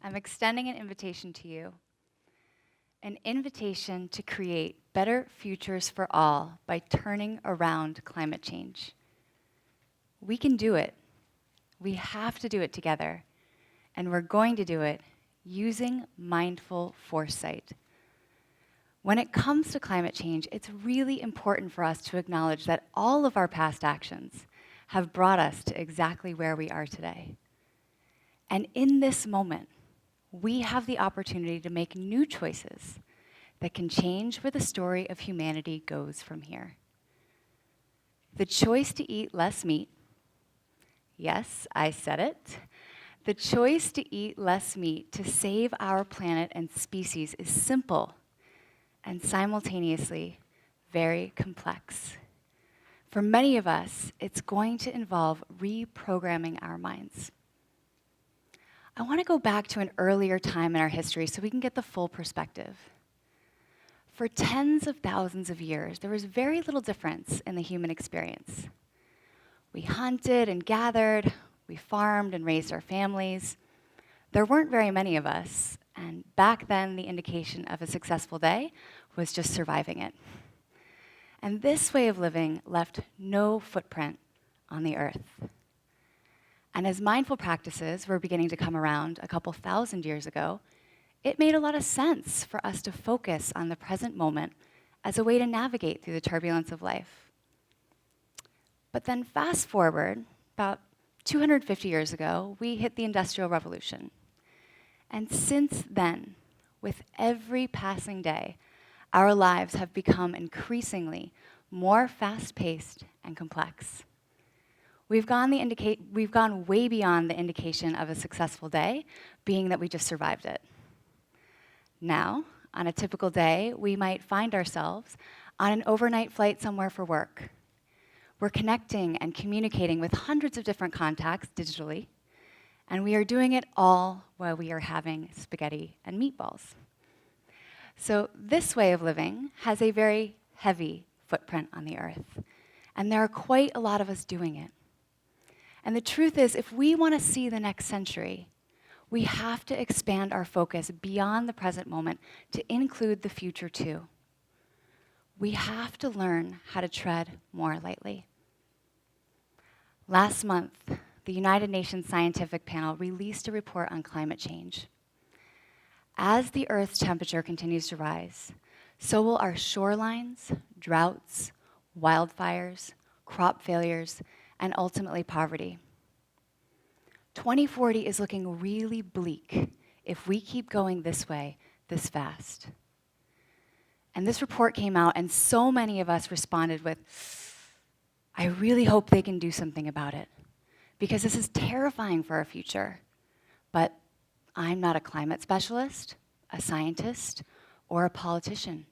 I'm extending an invitation to you, an invitation to create better futures for all by turning around climate change. We can do it. We have to do it together, and we're going to do it using mindful foresight. When it comes to climate change, it's really important for us to acknowledge that all of our past actions have brought us to exactly where we are today. And in this moment, we have the opportunity to make new choices that can change where the story of humanity goes from here. The choice to eat less meat, yes, I said it, the choice to eat less meat to save our planet and species is simple and simultaneously very complex. For many of us, it's going to involve reprogramming our minds. I want to go back to an earlier time in our history so we can get the full perspective. For tens of thousands of years, there was very little difference in the human experience. We hunted and gathered, we farmed and raised our families. There weren't very many of us, and back then the indication of a successful day was just surviving it. And this way of living left no footprint on the earth. And as mindful practices were beginning to come around a couple thousand years ago, it made a lot of sense for us to focus on the present moment as a way to navigate through the turbulence of life. But then fast forward, about 250 years ago, we hit the Industrial Revolution. And since then, with every passing day, our lives have become increasingly more fast-paced and complex. We've gone way beyond the indication of a successful day, being that we just survived it. Now, on a typical day, we might find ourselves on an overnight flight somewhere for work. We're connecting and communicating with hundreds of different contacts digitally, and we are doing it all while we are having spaghetti and meatballs. So this way of living has a very heavy footprint on the earth, and there are quite a lot of us doing it. And the truth is, if we want to see the next century, we have to expand our focus beyond the present moment to include the future too. We have to learn how to tread more lightly. Last month, the United Nations Scientific Panel released a report on climate change. As the Earth's temperature continues to rise, so will our shorelines, droughts, wildfires, crop failures, and ultimately poverty. 2040 is looking really bleak if we keep going this way, this fast. And this report came out, and so many of us responded with, I really hope they can do something about it, because this is terrifying for our future. But I'm not a climate specialist, a scientist, or a politician.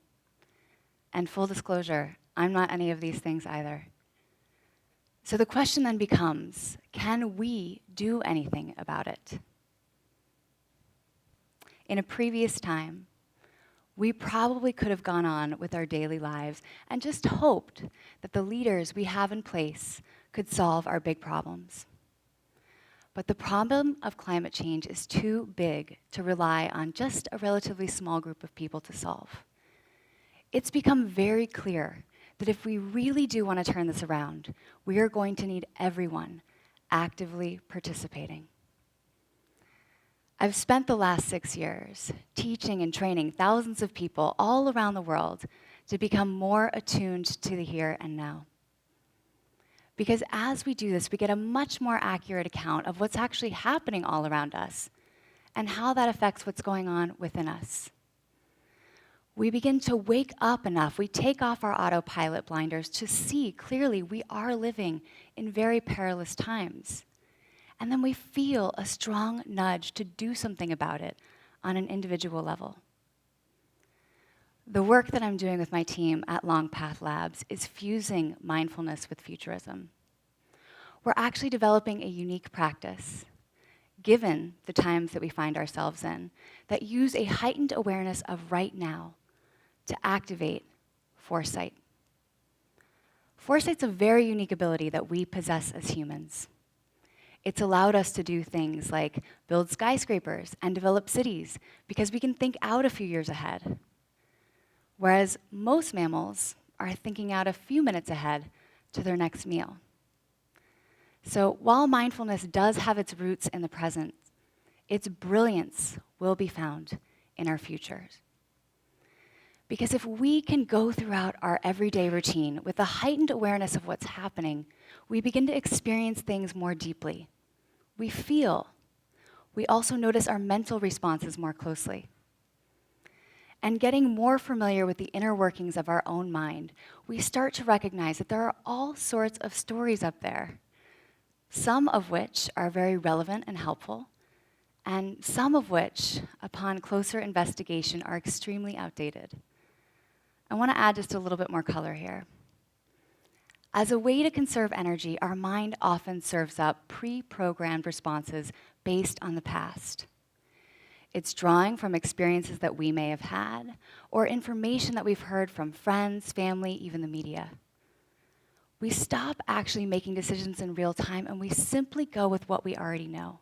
And full disclosure, I'm not any of these things either. So the question then becomes, can we do anything about it? In a previous time, we probably could have gone on with our daily lives and just hoped that the leaders we have in place could solve our big problems. But the problem of climate change is too big to rely on just a relatively small group of people to solve. It's become very clear that if we really do want to turn this around, we are going to need everyone actively participating. I've spent the last 6 years teaching and training thousands of people all around the world to become more attuned to the here and now. Because as we do this, we get a much more accurate account of what's actually happening all around us and how that affects what's going on within us. We begin to wake up enough, we take off our autopilot blinders to see clearly we are living in very perilous times. And then we feel a strong nudge to do something about it on an individual level. The work that I'm doing with my team at Long Path Labs is fusing mindfulness with futurism. We're actually developing a unique practice, given the times that we find ourselves in, that use a heightened awareness of right now to activate foresight. Foresight's a very unique ability that we possess as humans. It's allowed us to do things like build skyscrapers and develop cities because we can think out a few years ahead. Whereas most mammals are thinking out a few minutes ahead to their next meal. So while mindfulness does have its roots in the present, its brilliance will be found in our futures. Because if we can go throughout our everyday routine with a heightened awareness of what's happening, we begin to experience things more deeply. We feel. We also notice our mental responses more closely. And getting more familiar with the inner workings of our own mind, we start to recognize that there are all sorts of stories up there, some of which are very relevant and helpful, and some of which, upon closer investigation, are extremely outdated. I want to add just a little bit more color here. As a way to conserve energy, our mind often serves up pre-programmed responses based on the past. It's drawing from experiences that we may have had, or information that we've heard from friends, family, even the media. We stop actually making decisions in real time, and we simply go with what we already know.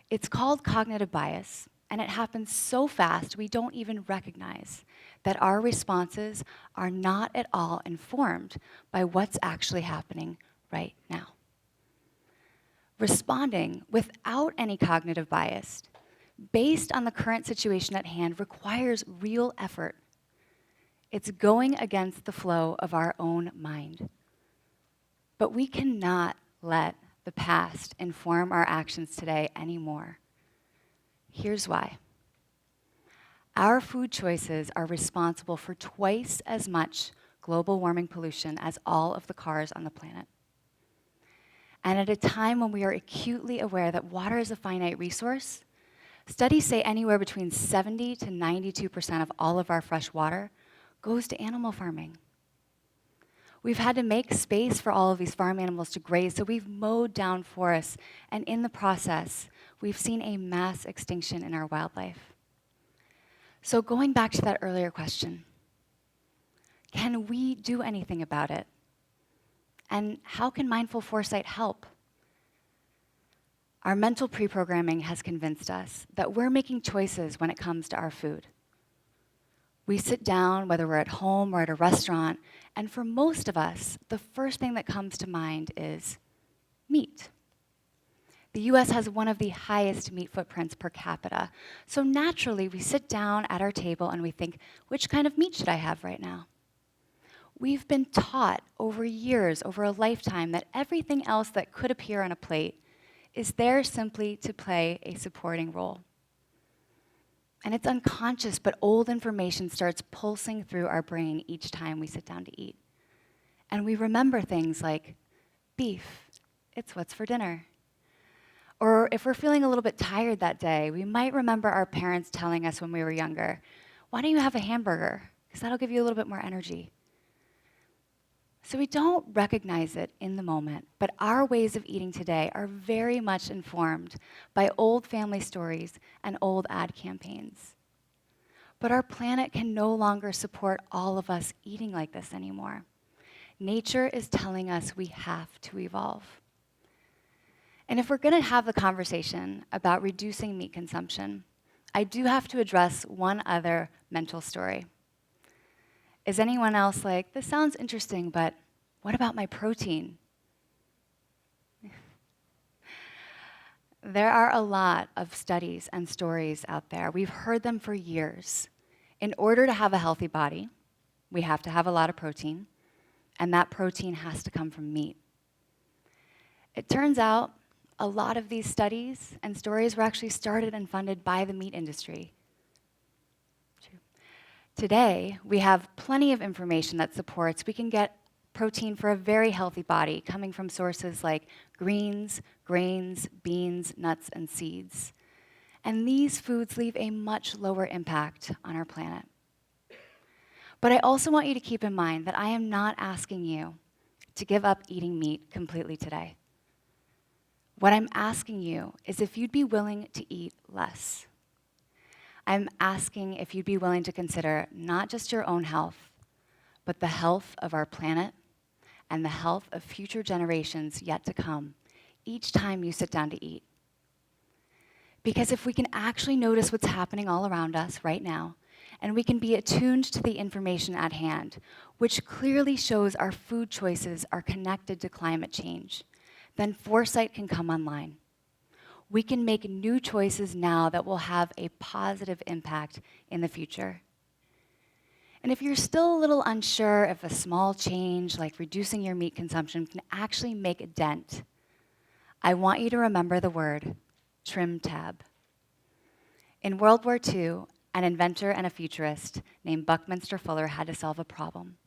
It's called cognitive bias, and it happens so fast we don't even recognize that our responses are not at all informed by what's actually happening right now. Responding without any cognitive bias, based on the current situation at hand, requires real effort. It's going against the flow of our own mind. But we cannot let the past inform our actions today anymore. Here's why. Our food choices are responsible for twice as much global warming pollution as all of the cars on the planet. And at a time when we are acutely aware that water is a finite resource, studies say anywhere between 70 to 92% of all of our fresh water goes to animal farming. We've had to make space for all of these farm animals to graze, so we've mowed down forests, and in the process, we've seen a mass extinction in our wildlife. So going back to that earlier question, can we do anything about it? And how can mindful foresight help? Our mental pre-programming has convinced us that we're making choices when it comes to our food. We sit down, whether we're at home or at a restaurant, and for most of us, the first thing that comes to mind is meat. The US has one of the highest meat footprints per capita, so naturally we sit down at our table and we think, which kind of meat should I have right now? We've been taught over years, over a lifetime, that everything else that could appear on a plate is there simply to play a supporting role. And it's unconscious, but old information starts pulsing through our brain each time we sit down to eat. And we remember things like beef, it's what's for dinner. Or if we're feeling a little bit tired that day, we might remember our parents telling us when we were younger, why don't you have a hamburger? Because that'll give you a little bit more energy. So we don't recognize it in the moment, but our ways of eating today are very much informed by old family stories and old ad campaigns. But our planet can no longer support all of us eating like this anymore. Nature is telling us we have to evolve. And if we're going to have the conversation about reducing meat consumption, I do have to address one other mental story. Is anyone else like, this sounds interesting, but what about my protein? There are a lot of studies and stories out there. We've heard them for years. In order to have a healthy body, we have to have a lot of protein, and that protein has to come from meat. It turns out a lot of these studies and stories were actually started and funded by the meat industry. Today, we have plenty of information that supports we can get protein for a very healthy body coming from sources like greens, grains, beans, nuts, and seeds. And these foods leave a much lower impact on our planet. But I also want you to keep in mind that I am not asking you to give up eating meat completely today. What I'm asking you is if you'd be willing to eat less. I'm asking if you'd be willing to consider not just your own health, but the health of our planet and the health of future generations yet to come, each time you sit down to eat. Because if we can actually notice what's happening all around us right now, and we can be attuned to the information at hand, which clearly shows our food choices are connected to climate change, then foresight can come online. We can make new choices now that will have a positive impact in the future. And if you're still a little unsure if a small change like reducing your meat consumption can actually make a dent, I want you to remember the word trim tab. In World War II, an inventor and a futurist named Buckminster Fuller had to solve a problem.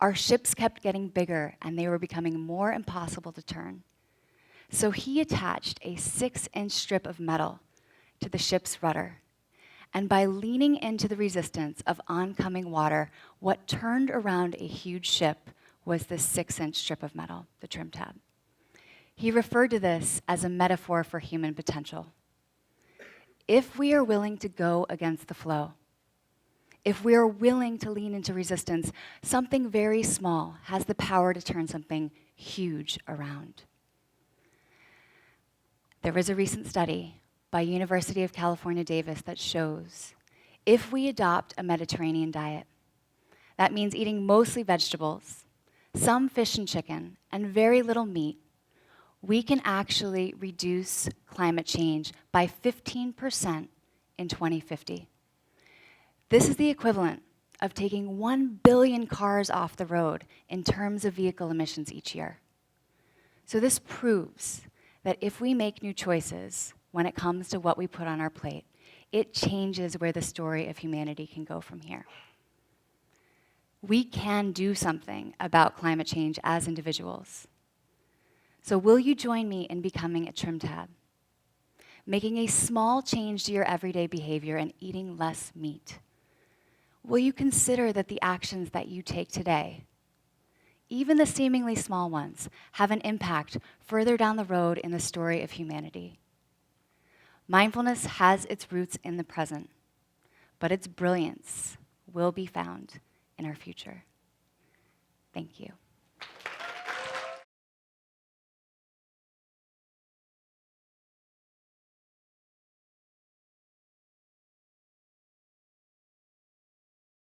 Our ships kept getting bigger and they were becoming more impossible to turn. So he attached a 6-inch strip of metal to the ship's rudder. And by leaning into the resistance of oncoming water, what turned around a huge ship was this 6-inch strip of metal, the trim tab. He referred to this as a metaphor for human potential. If we are willing to go against the flow, if we are willing to lean into resistance, something very small has the power to turn something huge around. There was a recent study by University of California, Davis that shows if we adopt a Mediterranean diet, that means eating mostly vegetables, some fish and chicken, and very little meat, we can actually reduce climate change by 15% in 2050. This is the equivalent of taking 1 billion cars off the road in terms of vehicle emissions each year. So this proves that if we make new choices when it comes to what we put on our plate, it changes where the story of humanity can go from here. We can do something about climate change as individuals. So will you join me in becoming a trim tab? Making a small change to your everyday behavior and eating less meat. Will you consider that the actions that you take today, even the seemingly small ones, have an impact further down the road in the story of humanity? Mindfulness has its roots in the present, but its brilliance will be found in our future. Thank you.